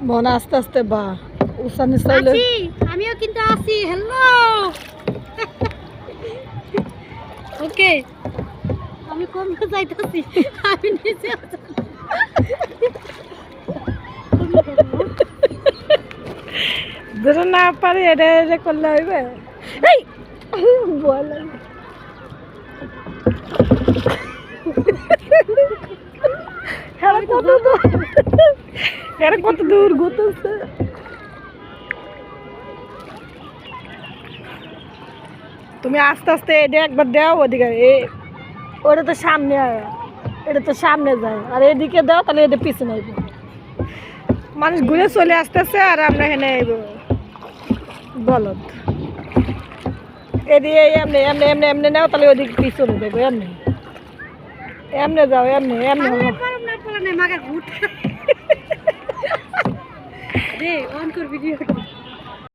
মন আস্তে আস্তে বা উসানি চাইলে আমিও কিন্তু আছি। হ্যালো ওকে আমি কমতে যাইতাছি। আমি নিচে ধরে না পারি এটা এটা করলে হইবে। এই ভয় লাগে। কত দূর ঘুরতেছে। তুমি আস্তে আস্তে এটা একবার দাও ওদিকে ওটা তো সামনে এটা তো সামনে যায় আর এদিকে দাও তাহলে এটা পিছনে আইব। মানুষ ঘুরে চলে আসতেছে আর আমরা এখানে আইব বলদ। এদিকে এমনি এমনি এমনি এমনি নাও তাহলে ওদিকে পিছনে দেবো এমনি এমনি যাও এমনি এমনি না পড়া নেই মাকে ঘুরতে দে অন কর ভিডিওটা।